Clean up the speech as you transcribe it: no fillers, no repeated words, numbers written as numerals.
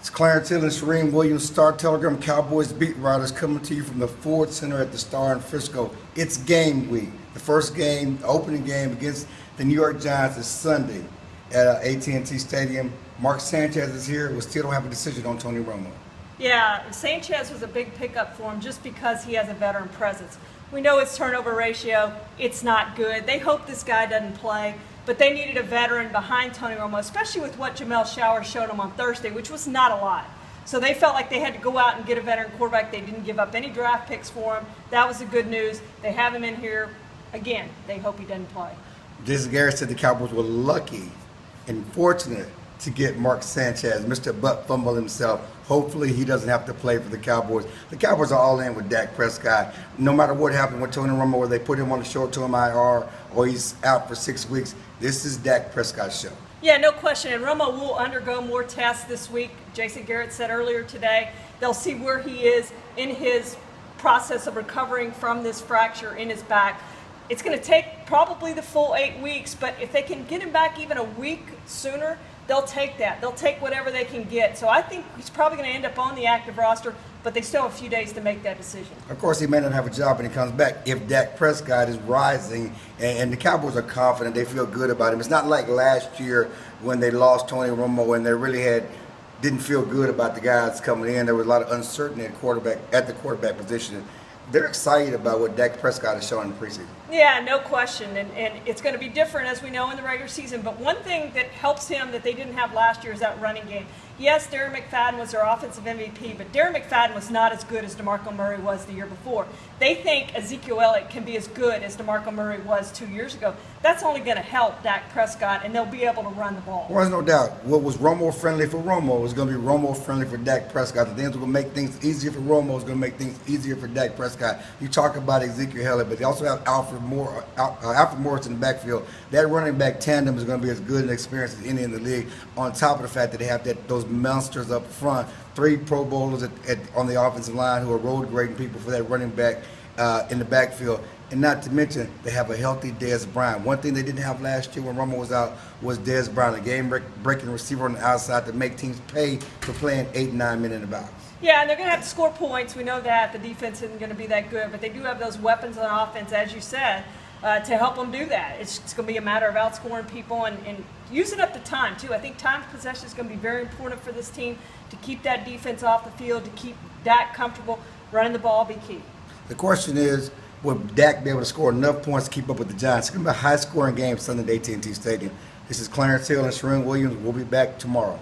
It's Clarence and Charean Williams, Star Telegram Cowboys beat writers, coming to you from the Ford Center at the Star in Frisco. It's game week. The first game, the opening game against the New York Giants is Sunday at AT&T Stadium. Mark Sanchez is here. We still don't have a decision on Tony Romo. Yeah, Sanchez was a big pickup for him just because he has a veteran presence. We know his turnover ratio, it's not good. They hope this guy doesn't play, but they needed a veteran behind Tony Romo, especially with what Jamel Showers showed them on Thursday, which was not a lot. So they felt like they had to go out and get a veteran quarterback. They didn't give up any draft picks for him. That was the good news. They have him in here. Again, they hope he doesn't play. Jason Garrett said the Cowboys were lucky and fortunate to get Mark Sanchez, Mr. Butt Fumble himself. Hopefully he doesn't have to play for the Cowboys. The Cowboys are all in with Dak Prescott. No matter what happened with Tony Romo, whether they put him on the short-term IR or he's out for 6 weeks, this is Dak Prescott's show. Yeah, no question. And Romo will undergo more tests this week. Jason Garrett said earlier today they'll see where he is in his process of recovering from this fracture in his back. It's going to take probably the full 8 weeks, but if they can get him back even a week sooner, they'll take that. They'll take whatever they can get. So I think he's probably going to end up on the active roster, but they still have a few days to make that decision. Of course, he may not have a job when he comes back if Dak Prescott is rising, and the Cowboys are confident. They feel good about him. It's not like last year when they lost Tony Romo and they really didn't feel good about the guys coming in. There was a lot of uncertainty at the quarterback position. They're excited about what Dak Prescott is showing in the preseason. Yeah, no question. And it's going to be different, as we know, in the regular season. But one thing that helps him that they didn't have last year is that running game. Yes, Darren McFadden was their offensive MVP, but Darren McFadden was not as good as DeMarco Murray was the year before. They think Ezekiel Elliott can be as good as DeMarco Murray was 2 years ago. That's only going to help Dak Prescott, and they'll be able to run the ball. Well, there's no doubt. What was Romo friendly for Romo is going to be Romo friendly for Dak Prescott. The things that will make things easier for Romo is going to make things easier for Dak Prescott. You talk about Ezekiel Elliott, but they also have Alfred Morris in the backfield. That running back tandem is going to be as good an experience as any in the league, on top of the fact that they have those monsters up front, 3 Pro Bowlers on the offensive line who are road grading people for that running back in the backfield. And not to mention, they have a healthy Dez Bryant. One thing they didn't have last year when Romo was out was Dez Bryant, a game-breaking receiver on the outside to make teams pay for playing 8 and 9 men in the box. Yeah, and they're going to have to score points. We know that. The defense isn't going to be that good, but they do have those weapons on offense, as you said, to help them do that. It's going to be a matter of outscoring people and using up the time, too. I think time of possession is going to be very important for this team to keep that defense off the field, to keep Dak comfortable. Running the ball be key. The question is, will Dak be able to score enough points to keep up with the Giants? It's going to be a high-scoring game Sunday at AT&T Stadium. This is Clarence Hill and Charean Williams. We'll be back tomorrow.